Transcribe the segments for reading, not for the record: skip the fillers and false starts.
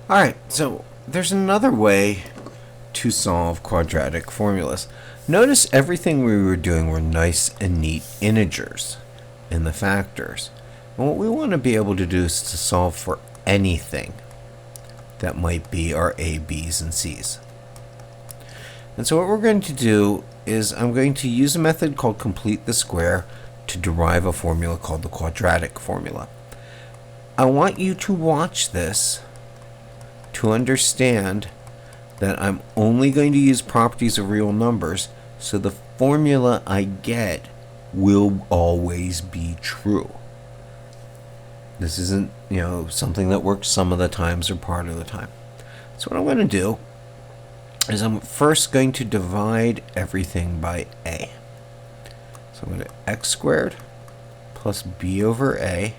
Alright, so there's another way to solve quadratic formulas. Notice everything we were doing were nice and neat integers in the factors. And what we want to be able to do is to solve for anything that might be our A, B's, and C's. And so what we're going to do is I'm going to use a method called complete the square to derive a formula called the quadratic formula. I want you to watch this to understand that I'm only going to use properties of real numbers, so the formula I get will always be true. This isn't, something that works some of the times or part of the time. So what I'm going to do is I'm first going to divide everything by a. So I'm going to x squared plus b over a,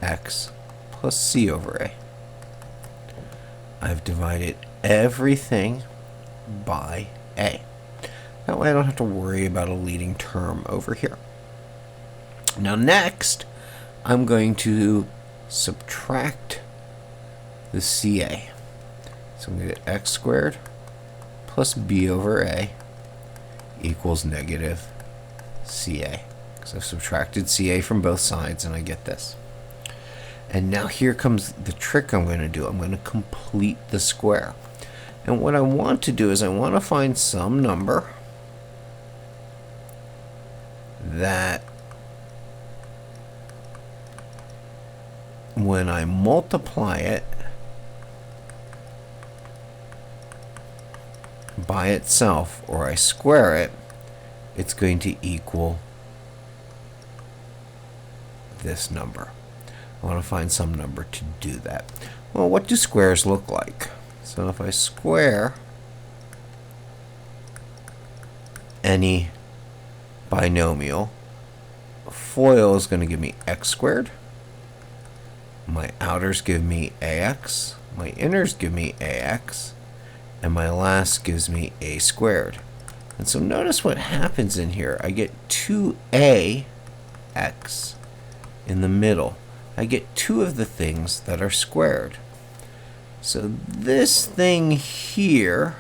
x plus c over a. I've divided everything by a. That way I don't have to worry about a leading term over here. Now next, I'm going to subtract the CA. So I'm going to get x squared plus b over a equals negative CA. Because I've subtracted CA from both sides and I get this. And now here comes the trick I'm going to do. I'm going to complete the square. And what I want to do is I want to find some number that when I multiply it by itself, or I square it, it's going to equal this number. I want to find some number to do that. Well, what do squares look like? So if I square any binomial, FOIL is going to give me x squared. My outers give me ax. My inners give me ax. And my last gives me a squared. And so notice what happens in here. I get 2ax in the middle. I get two of the things that are squared. So this thing here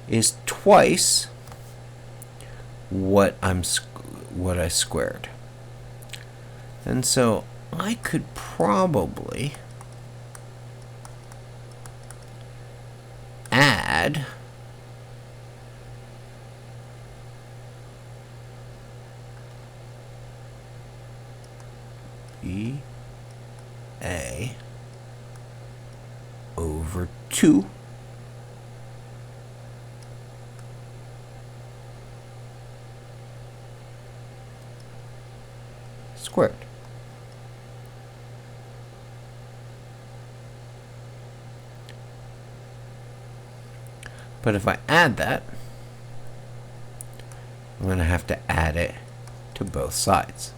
is twice what I squared. And so I could probably add a over 2 squared. But if I add that, I'm going to have to add it to both sides.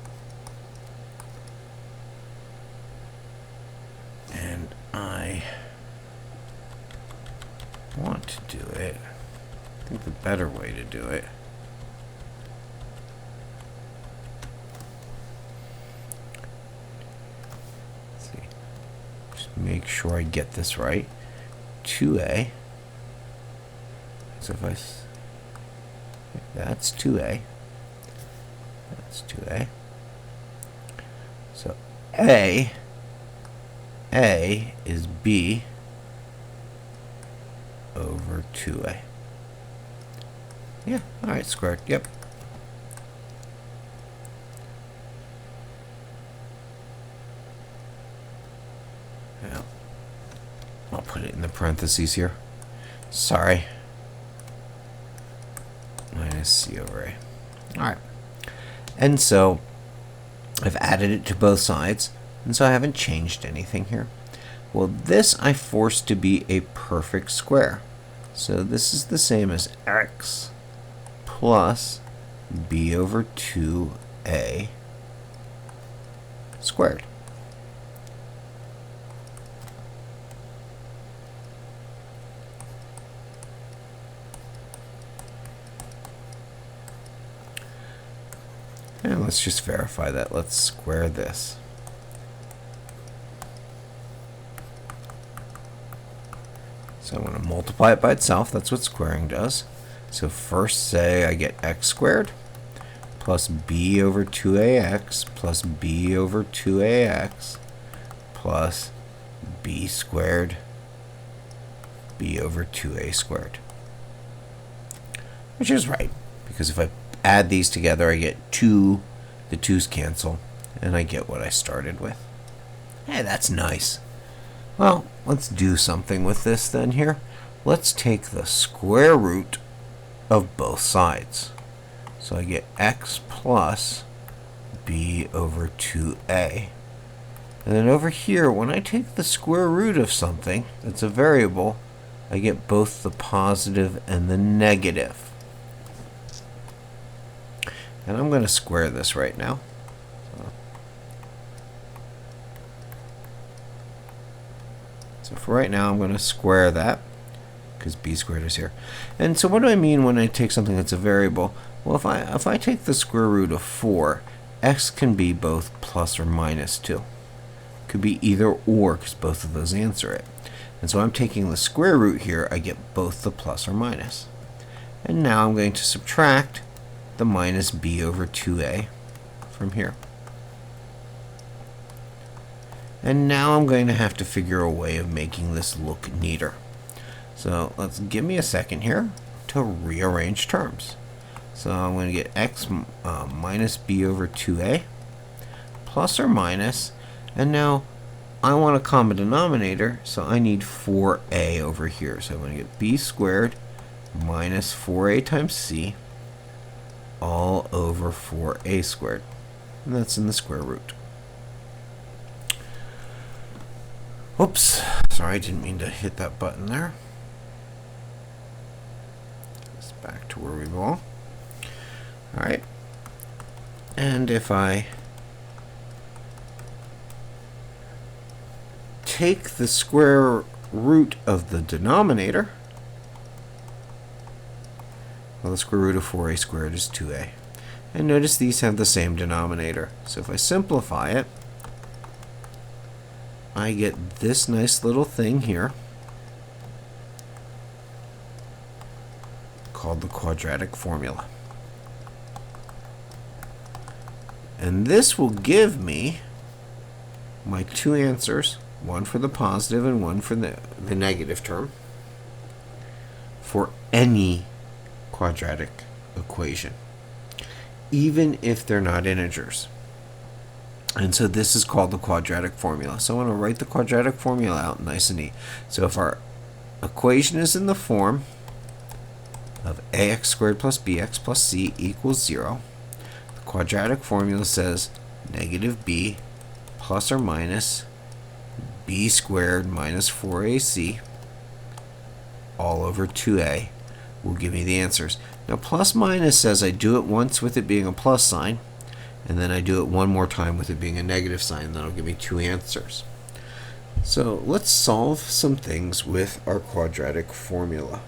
And I want to do it. I think the better way to do it just make sure I get this right. 2a. So if that's 2a. That's 2a. So a is b over 2a. Yeah, alright, squared. Yep. Well, I'll put it in the parentheses here. Sorry. Minus c over a. Alright. And so I've added it to both sides, and so I haven't changed anything here. Well, this I forced to be a perfect square. So this is the same as x plus b over 2a squared. And let's just verify that. Let's square this. So I'm going to multiply it by itself. That's what squaring does. So first say I get x squared plus b over 2ax plus b over 2ax plus b squared b over 2a squared. Which is right, because if I add these together, I get 2, the 2's cancel, and I get what I started with. Hey, that's nice. Well, let's do something with this then here. Let's take the square root of both sides. So I get x plus b over 2a. And then over here, when I take the square root of something that's a variable, I get both the positive and the negative. And I'm going to square this right now. So for right now, I'm going to square that, because b squared is here. And so what do I mean when I take something that's a variable? Well, if I take the square root of 4, x can be both plus or minus 2. Could be either or, because both of those answer it. And so I'm taking the square root here, I get both the plus or minus. And now I'm going to subtract the minus b over 2a from here. And now I'm going to have to figure a way of making this look neater. So let's give me a second here to rearrange terms. So I'm going to get x minus b over 2a plus or minus, and now I want a common denominator, so I need 4a over here. So I'm going to get b squared minus 4a times c all over 4a squared. And that's in the square root. Oops, sorry, I didn't mean to hit that button there. It's back to where we belong. Alright, and if I take the square root of the denominator, well, the square root of 4a squared is 2a. And notice these have the same denominator. So if I simplify it, I get this nice little thing here called the quadratic formula. And this will give me my two answers, one for the positive and one for the negative term, for any quadratic equation, even if they're not integers. And so this is called the quadratic formula. So I want to write the quadratic formula out nice and neat. So if our equation is in the form of ax squared plus bx plus c equals 0, the quadratic formula says negative b plus or minus b squared minus 4ac all over 2a will give me the answers. Now plus minus says I do it once with it being a plus sign, and then I do it one more time with it being a negative sign. That'll give me two answers. So let's solve some things with our quadratic formula.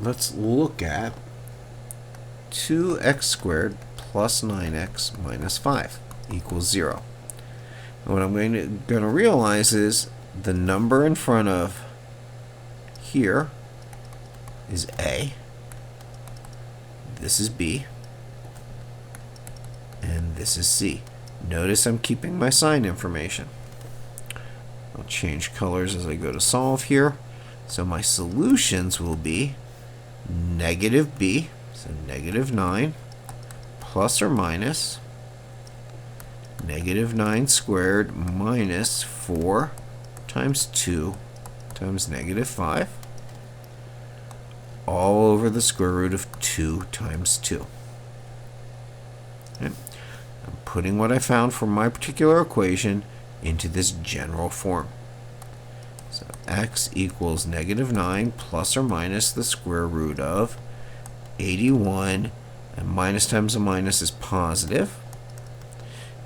Let's look at 2x squared plus 9x minus 5 equals 0. And what I'm going to realize is the number in front of here is a, this is b, and this is c. Notice I'm keeping my sign information. I'll change colors as I go to solve here. So my solutions will be negative b, so negative 9, plus or minus negative 9 squared minus 4 times 2 times negative 5, all over the square root of 2 times 2. Okay. I'm putting what I found from my particular equation into this general form. So x equals negative 9 plus or minus the square root of 81, and minus times a minus is positive,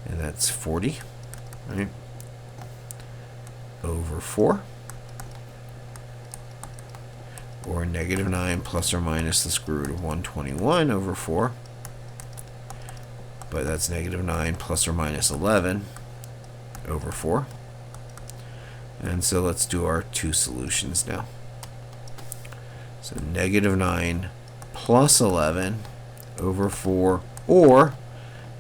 and that's 40, right, over 4. Or negative 9 plus or minus the square root of 121 over 4. But that's negative 9 plus or minus 11. over 4. And so let's do our two solutions now. So negative 9 plus 11 over 4, or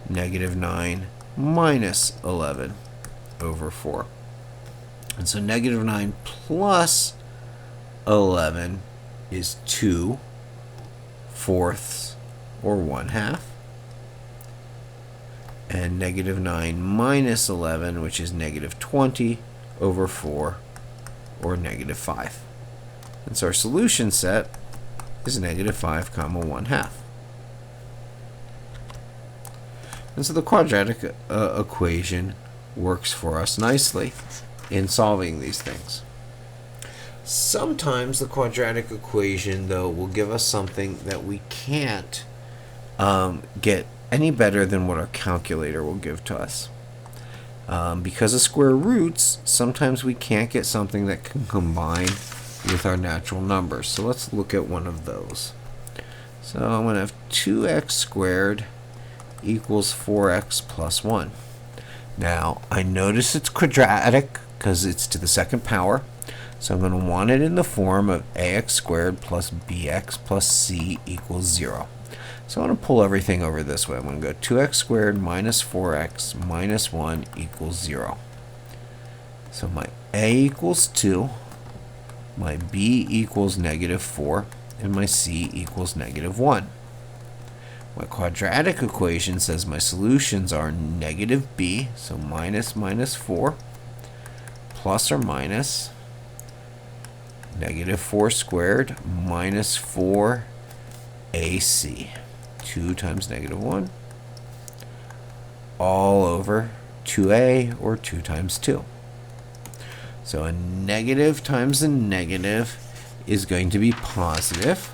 negative 9 minus 11 over 4. And so negative 9 plus 11 is 2 fourths, or 1/2. And negative 9 minus 11, which is negative 20 over 4, or negative 5. And so our solution set is negative 5 comma 1/2. And so the quadratic equation works for us nicely in solving these things. Sometimes the quadratic equation, though, will give us something that we can't get any better than what our calculator will give to us. Because of square roots, sometimes we can't get something that can combine with our natural numbers. So let's look at one of those. So I'm going to have 2x squared equals 4x plus 1. Now, I notice it's quadratic because it's to the second power. So I'm going to want it in the form of ax squared plus bx plus c equals 0. So I'm going to pull everything over this way. I'm going to go 2x squared minus 4x minus 1 equals 0. So my a equals 2, my b equals negative 4, and my c equals negative 1. My quadratic equation says my solutions are negative b, so minus minus 4, plus or minus negative 4 squared minus 4 ac. 2 times negative 1, all over 2a, or 2 times 2. So a negative times a negative is going to be positive.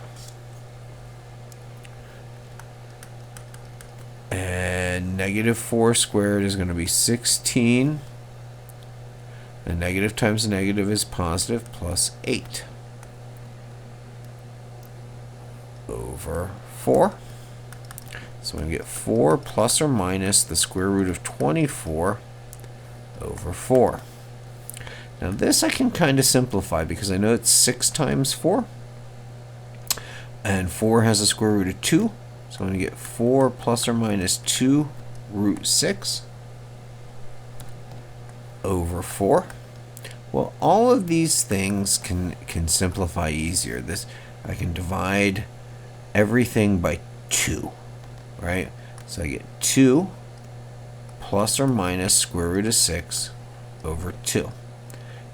And negative 4 squared is going to be 16. A negative times a negative is positive, plus 8 over 4. So we're going to get 4 plus or minus the square root of 24 over 4. Now this I can kind of simplify because I know it's 6 times 4. And 4 has a square root of 2. So I'm going to get 4 plus or minus 2 root 6 over 4. Well, all of these things can simplify easier. I can divide everything by 2, right? So I get 2 plus or minus square root of 6 over 2.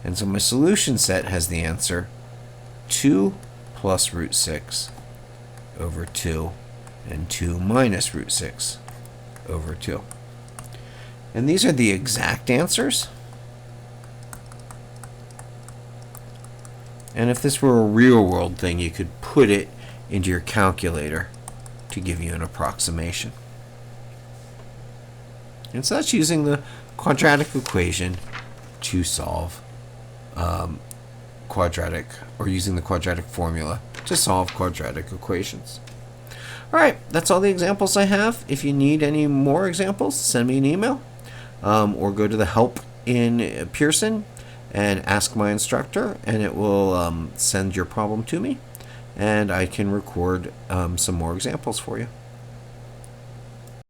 And so my solution set has the answer 2 plus root 6 over 2 and 2 minus root 6 over 2. And these are the exact answers. And if this were a real world thing, you could put it into your calculator to give you an approximation. And so that's using the quadratic equation to solve using the quadratic formula to solve quadratic equations. Alright, that's all the examples I have. If you need any more examples, send me an email or go to the help in Pearson and ask my instructor, and it will send your problem to me, and I can record some more examples for you.